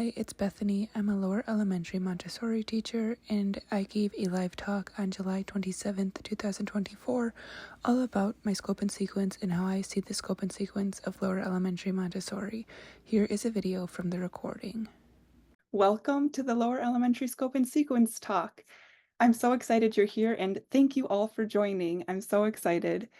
Hi, it's Bethany. I'm a lower elementary Montessori teacher, and I gave a live talk on July 27th, 2024, all about my scope and sequence and how I see the scope and sequence of lower elementary Montessori. Here is a video from the recording. Welcome to the Lower Elementary Scope and Sequence talk. I'm so excited you're here, and thank you all for joining. I'm so excited.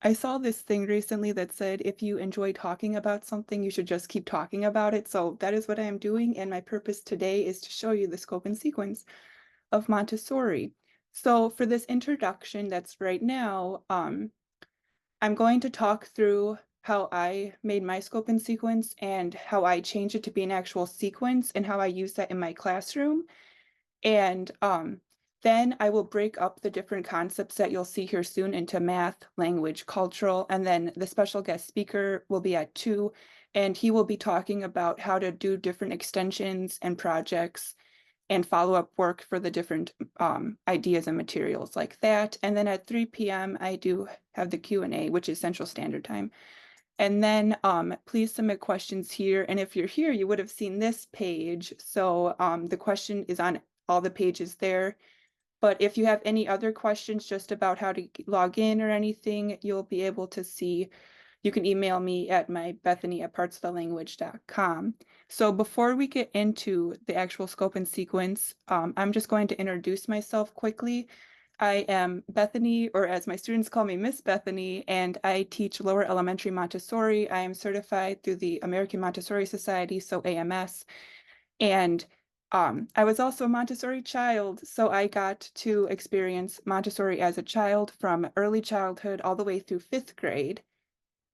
I saw this thing recently that said if you enjoy talking about something, you should just keep talking about it. So that is what I am doing, and my purpose today is to show you the scope and sequence of Montessori. So for this introduction that's right now, I'm going to talk through how I made my scope and sequence and how I changed it to be an actual sequence and how I use that in my classroom. And then I will break up the different concepts that you'll see here soon into math, language, cultural, and then the special guest speaker will be at 2, and he will be talking about how to do different extensions and projects and follow-up work for the different ideas and materials like that. And then at 3 p.m. I do have the Q&A, which is Central Standard Time. And then please submit questions here. And if you're here, you would have seen this page. So the question is on all the pages there. But if you have any other questions just about how to log in or anything, you'll be able to see. You can email me at my bethany@partsofthelanguage.com. So before we get into the actual scope and sequence, I'm just going to introduce myself quickly. I am Bethany, or as my students call me, Miss Bethany, and I teach lower elementary Montessori. I am certified through the American Montessori Society, so AMS. And I was also a Montessori child, so I got to experience Montessori as a child from early childhood all the way through 5th grade.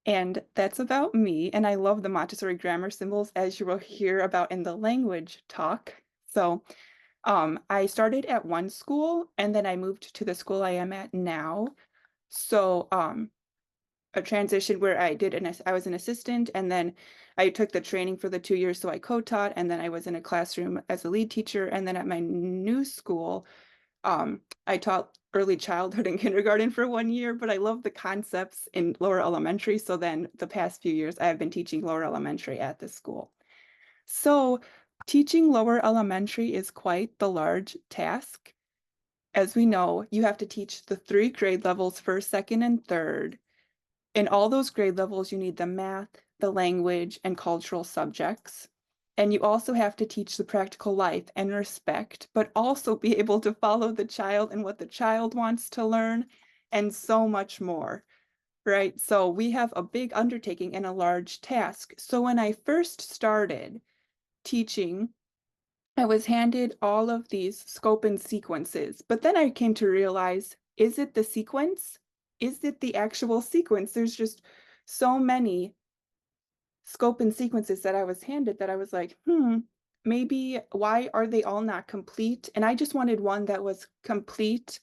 And that's about me. And I love the Montessori grammar symbols, as you will hear about in the language talk. So I started at one school and then I moved to the school I am at now. So a transition where I was an assistant, and then I took the training for the 2 years, so I co-taught, and then I was in a classroom as a lead teacher. And then at my new school, I taught early childhood and kindergarten for 1 year, but I love the concepts in lower elementary. So then the past few years, I have been teaching lower elementary at this school. So teaching lower elementary is quite the large task. As we know, you have to teach the 3 grade levels, first, second, and third. In all those grade levels, you need the math, the language, and cultural subjects. And you also have to teach the practical life and respect, but also be able to follow the child and what the child wants to learn, and so much more, right? So we have a big undertaking and a large task. So when I first started teaching, I was handed all of these scope and sequences, but then I came to realize, is it the sequence? Is it the actual sequence? There's just so many scope and sequences that I was handed that I was like, maybe why are they all not complete? And I just wanted one that was complete.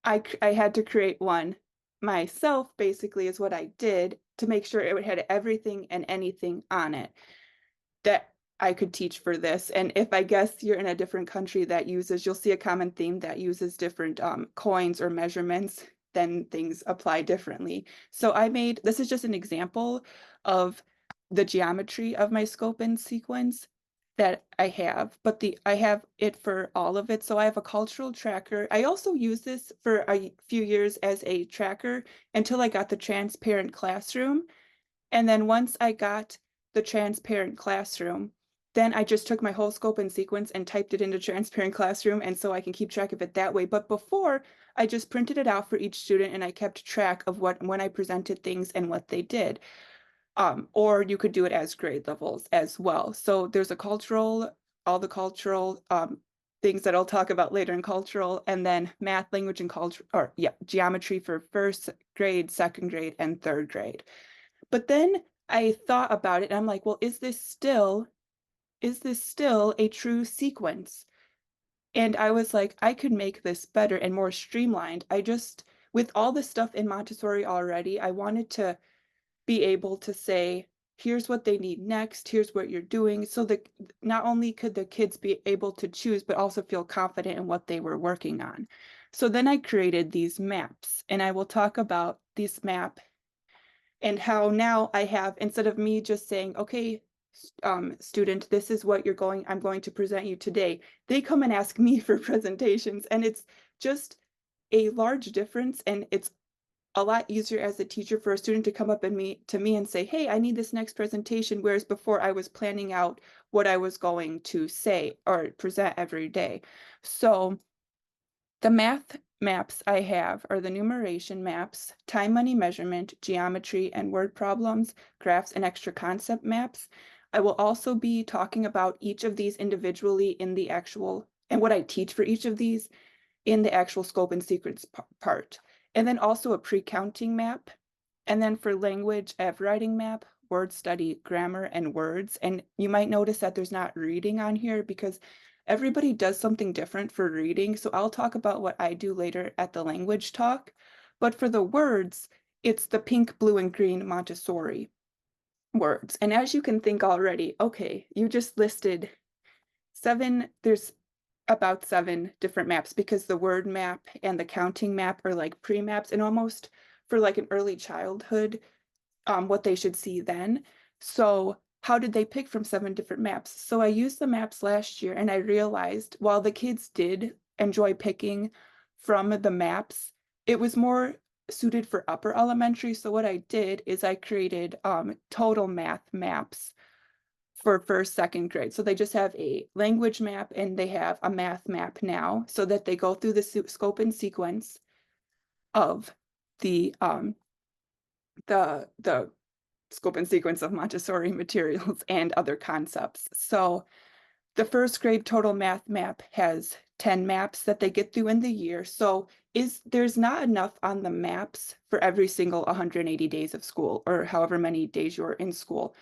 I had to create one myself, basically, is what I did to make sure it had everything and anything on it that I could teach for this. And if I guess you're in a different country that uses, you'll see a common theme that uses different coins or measurements, then things apply differently. So this is just an example of the geometry of my scope and sequence that I have, but I have it for all of it. So I have a cultural tracker. I also used this for a few years as a tracker until I got the transparent classroom. And then once I got the transparent classroom, then I just took my whole scope and sequence and typed it into transparent classroom. And so I can keep track of it that way. But before, I just printed it out for each student and I kept track of when I presented things and what they did. Or you could do it as grade levels as well. So there's all the cultural things that I'll talk about later in cultural, and then math, language, and culture, or yeah, geometry for first grade, second grade, and third grade. But then I thought about it and I'm like, well, is this still a true sequence? And I was like, I could make this better and more streamlined. With all the stuff in Montessori already, I wanted to be able to say, here's what they need next, here's what you're doing. So that not only could the kids be able to choose, but also feel confident in what they were working on. So then I created these maps, and I will talk about this map and how now I have, instead of me just saying, okay, student, this is what I'm going to present you today. They come and ask me for presentations, and it's just a large difference. And it's a lot easier as a teacher for a student to come up to me and say, hey, I need this next presentation. Whereas before I was planning out what I was going to say or present every day. So the math maps I have are the numeration maps, time, money, measurement, geometry, and word problems, graphs, and extra concept maps. I will also be talking about each of these individually in the actual, and what I teach for each of these in the actual scope and sequence part. And then also a pre-counting map. And then for language, I have writing map, word study, grammar, and words. And you might notice that there's not reading on here because everybody does something different for reading. So I'll talk about what I do later at the language talk. But for the words, it's the pink, blue, and green Montessori words. And as you can think already, okay, you just listed there's about 7 different maps because the word map and the counting map are like pre-maps and almost for like an early childhood, what they should see then. So how did they pick from 7 different maps? So I used the maps last year and I realized while the kids did enjoy picking from the maps, it was more suited for upper elementary. So what I did is I created total math maps for first, second grade. So they just have a language map and they have a math map now so that they go through the scope and sequence of the the scope and sequence of Montessori materials and other concepts. So the first grade total math map has 10 maps that they get through in the year. So there's not enough on the maps for every single 180 days of school or however many days you're in school.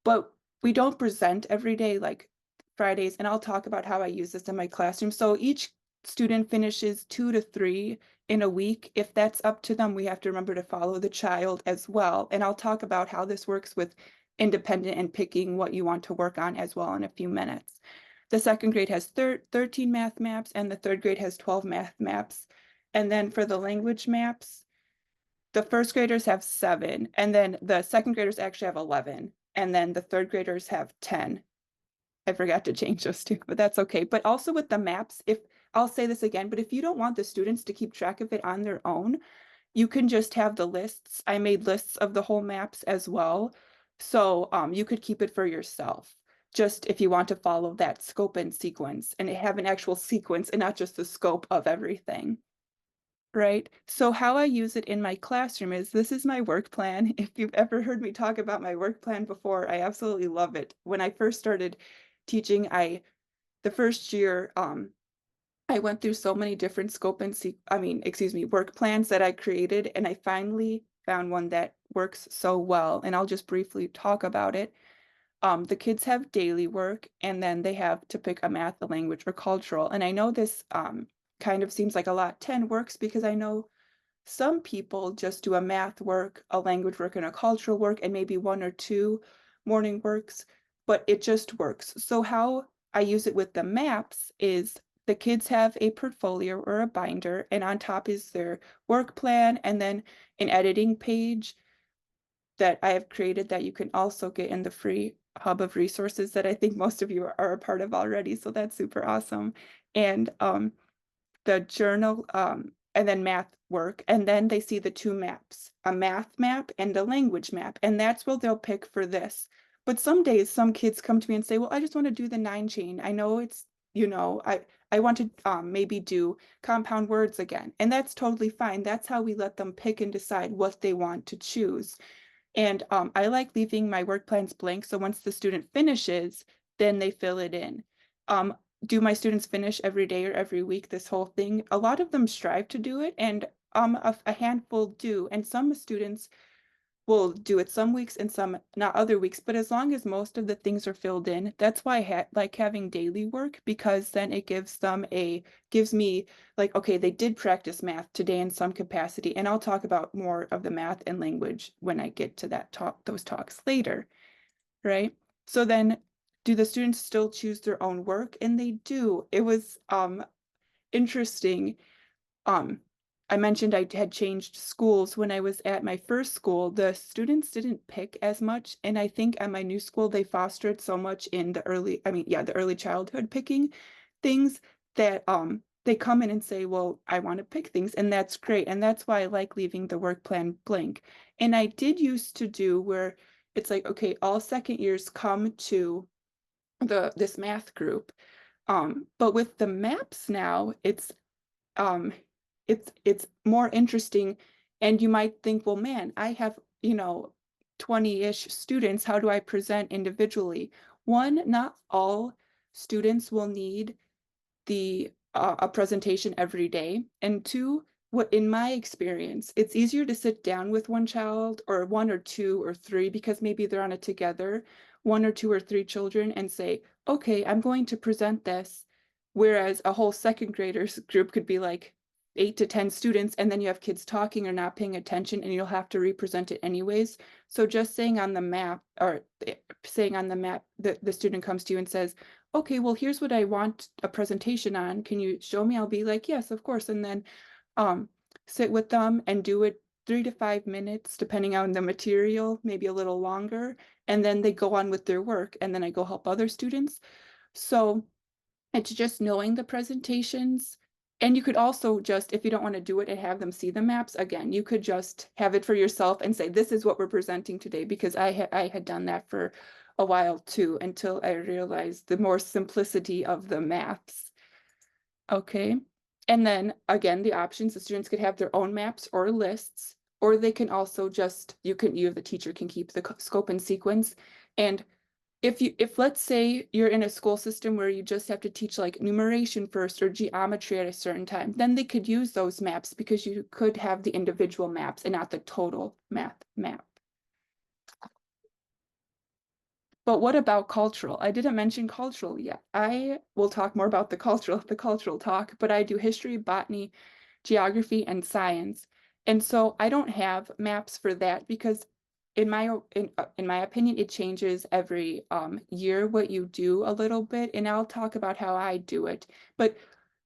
But we don't present every day like Fridays, and I'll talk about how I use this in my classroom. So each student finishes 2 to 3 in a week. If that's up to them, we have to remember to follow the child as well. And I'll talk about how this works with independent and picking what you want to work on as well in a few minutes. The second grade has 13 math maps, and the third grade has 12 math maps. And then for the language maps, the first graders have 7, and then the second graders actually have 11, and then the third graders have 10. I forgot to change those two, but that's okay. But also with the maps, if I'll say this again, but if you don't want the students to keep track of it on their own, you can just have the lists. I made lists of the whole maps as well. So you could keep it for yourself, just if you want to follow that scope and sequence and have an actual sequence and not just the scope of everything. Right. So how I use it in my classroom is this is my work plan. If you've ever heard me talk about my work plan before, I absolutely love it. When I first started teaching, the first year, I went through so many different scope and work plans that I created, and I finally found one that works so well. And I'll just briefly talk about it. The kids have daily work, and then they have to pick a math, a language, or cultural. And I know this kind of seems like a lot. 10 works because I know some people just do a math work, a language work, and a cultural work, and maybe 1 or 2 morning works, but it just works. So how I use it with the maps is the kids have a portfolio or a binder, and on top is their work plan, and then an editing page that I have created that you can also get in the free hub of resources that I think most of you are a part of already. So that's super awesome. And the journal, and then math work, and then they see the 2 maps, a math map and a language map, and that's what they'll pick for this. But some days, some kids come to me and say, well, I just want to do the 9 chain. I know it's, I want to maybe do compound words again, and that's totally fine. That's how we let them pick and decide what they want to choose. And I like leaving my work plans blank. So once the student finishes, then they fill it in. Do my students finish every day or every week this whole thing? A lot of them strive to do it, and a handful do. And some students will do it some weeks and some not other weeks. But as long as most of the things are filled in, that's why I like having daily work, because then it gives me like, okay, they did practice math today in some capacity. And I'll talk about more of the math and language when I get to those talks later, right? So then do the students still choose their own work? And they do. It was interesting. Um, I mentioned I had changed schools. When I was at my first school, the students didn't pick as much, and I think at my new school, they fostered so much in the early childhood picking things that, they come in and say, "Well, I wanna pick things," and that's great, and that's why I like leaving the work plan blank. And I did used to do where it's like, okay, all second years come to this math group, but with the maps now, um, it's more interesting, and you might think, well, man, I have, 20-ish students. How do I present individually? One, not all students will need a presentation every day. And two, what in my experience, it's easier to sit down with one child or one or two or three because maybe they're on it together, one or two or three children, and say, okay, I'm going to present this. Whereas a whole second graders group could be like 8 to 10 students, and then you have kids talking or not paying attention, and you'll have to represent it anyways. So just saying on the map, or saying on the map that the student comes to you and says, okay, well, here's what I want a presentation on. Can you show me? I'll be like, yes, of course. And then um, sit with them and do it 3 to 5 minutes, depending on the material, maybe a little longer. And then they go on with their work. And then I go help other students. So it's just knowing the presentations. And you could also just, if you don't want to do it and have them see the maps, again, you could just have it for yourself and say, this is what we're presenting today, because I had done that for a while too, until I realized the more simplicity of the maps. Okay. And then again, the options, the students could have their own maps or lists, or they can also just, the teacher can keep the scope and sequence. And if let's say you're in a school system where you just have to teach like numeration first or geometry at a certain time, then they could use those maps because you could have the individual maps and not the total math map. But what about cultural? I didn't mention cultural yet. I will talk more about the cultural talk, but I do history, botany, geography, and science. And so I don't have maps for that because in my opinion, it changes every year what you do a little bit, and I'll talk about how I do it. But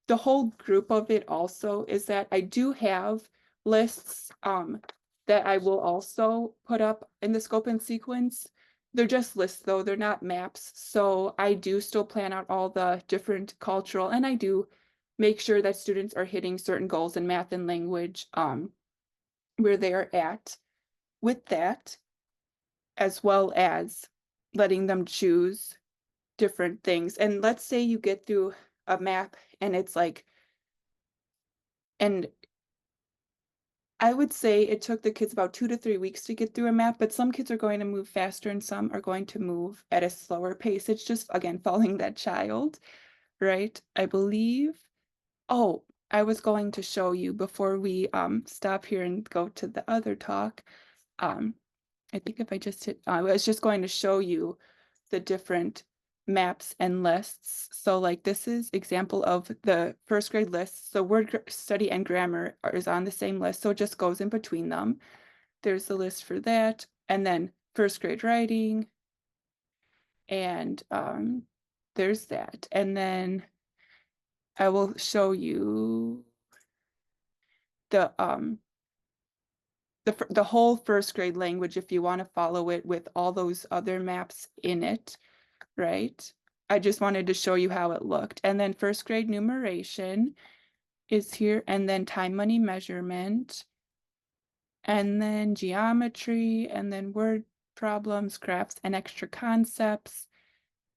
the whole group of it also is that I do have lists that I will also put up in the scope and sequence. They're just lists though, they're not maps. So I do still plan out all the different cultural, and I do make sure that students are hitting certain goals in math and language where they are at with that, as well as letting them choose different things. And let's say you get through a map and it's like, and I would say it took the kids about 2 to 3 weeks to get through a map, but some kids are going to move faster and some are going to move at a slower pace. It's just, again, following that child, right? I believe. Oh, I was going to show you before we stop here and go to the other talk. Um, I think if I just hit, I was just going to show you the different maps and lists. So like this is example of the first grade list. So word study and grammar is on the same list. So it just goes in between them. There's the list for that. And then first grade writing. And there's that. And then I will show you the the whole first grade language if you want to follow it with all those other maps in it, right? I just wanted to show you how it looked. And then first grade numeration is here, and then time, money, measurement, and then geometry, and then word problems, graphs, and extra concepts.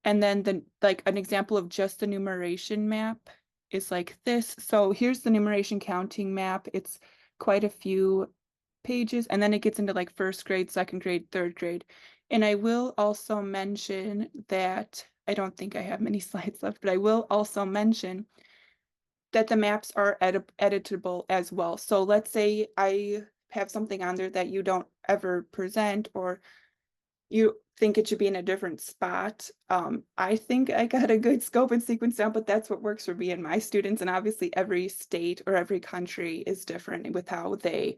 And then like an example of just the numeration map is like this. So here's the numeration counting map. It's quite a few pages, and then it gets into like first grade, second grade, third grade. And I will also mention that I don't think I have many slides left, but I will also mention that the maps are editable as well. So let's say I have something on there that you don't ever present, or you think it should be in a different spot. I think I got a good scope and sequence down, but that's what works for me and my students. And obviously every state or every country is different with how they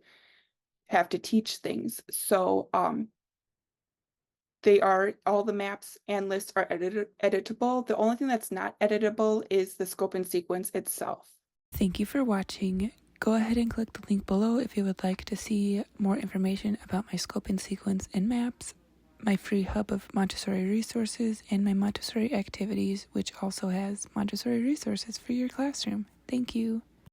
have to teach things. So all the maps and lists are editable. The only thing that's not editable is the scope and sequence itself. Thank you for watching. Go ahead and click the link below if you would like to see more information about my scope and sequence and maps, my free hub of Montessori resources, and my Montessori activities, which also has Montessori resources for your classroom. Thank you.